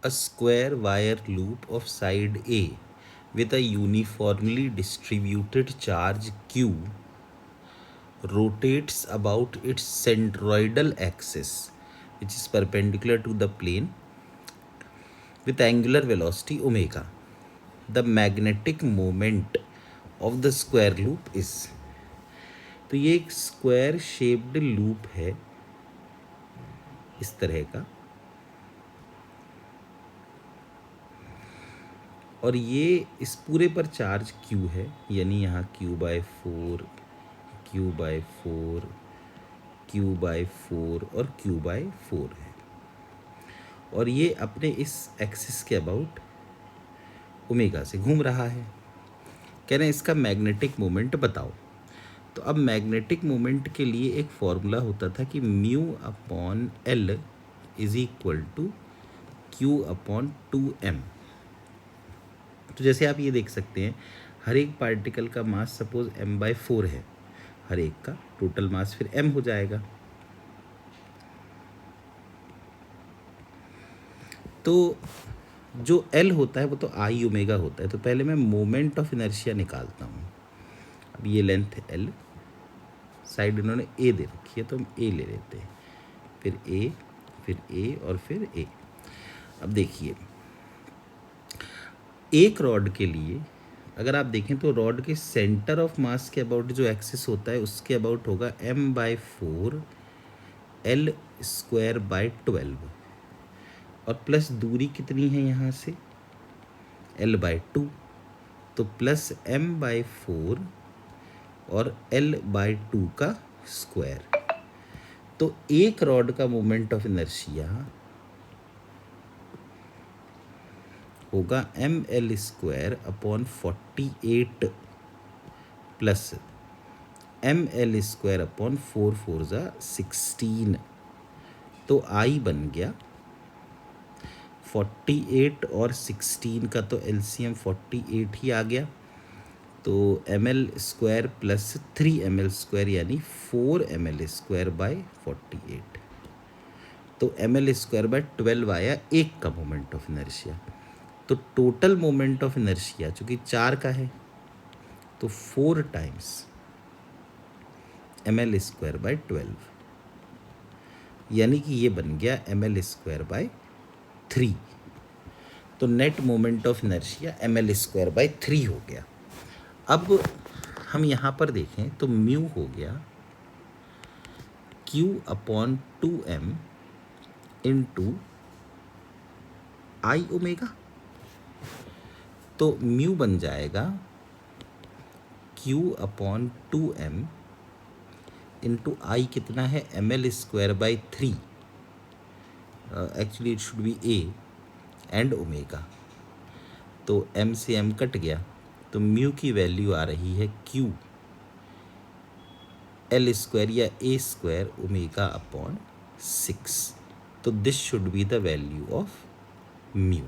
A square wire loop of side A with a uniformly distributed charge Q rotates about its centroidal axis, which is perpendicular to the plane, with angular velocity omega. The magnetic moment of the square loop is, तो ये एक square shaped loop है इस तरह का, और ये इस पूरे पर चार्ज Q है, यानी यहाँ Q/4, Q/4, Q/4 और Q/4 है, और ये अपने इस एक्सिस के अबाउट ओमेगा से घूम रहा है। कह रहे हैं इसका मैग्नेटिक मोमेंट बताओ। तो अब मैग्नेटिक मोमेंट के लिए एक फॉर्मूला होता था कि μ/L is equal to Q/2m। तो जैसे आप ये देख सकते हैं, हर एक पार्टिकल का मास सपोज m/4 है, हर एक का टोटल मास फिर m हो जाएगा। तो जो L होता है वो तो I ओमेगा होता है। तो पहले मैं मोमेंट ऑफ इनर्शिया निकालता हूँ। अब ये लेंथ है L, साइड इन्होंने A दे रखी है तो हम A ले लेते हैं, फिर A, फिर A और फिर A। अब देखिए, एक रॉड के लिए अगर आप देखें तो रॉड के सेंटर ऑफ मास के अबाउट जो एक्सिस होता है उसके अबाउट होगा m/4 L²/12, और प्लस दूरी कितनी है यहाँ से L/2, तो प्लस m/4 और L/2 का स्क्वायर। तो एक रॉड का मोमेंट ऑफ इनर्शिया होगा mL²/48 प्लस mL²/4×4=16। तो I बन गया 48 और 16 का, तो LCM 48 ही आ गया। तो mL² प्लस 3mL² यानी 4mL²/48। तो mL²/12 आया एक का मोमेंट ऑफ इनर्शिया। तो टोटल मोमेंट ऑफ इनर्शिया चूँकि 4 का है तो 4 टाइम्स mL²/12, यानी कि ये बन गया mL²/3। तो net moment of inertia mL²/3 हो गया। अब हम यहाँ पर देखें तो म्यू हो गया Q/2m इंटू I ओमेगा। तो म्यू बन जाएगा Q/2m इंटू I कितना है mL²/3, actually it should be A and omega. तो m से m कट गया, तो म्यू की वैल्यू आ रही है Q L² या A² ओमेगा/6। तो this should be the value of mu.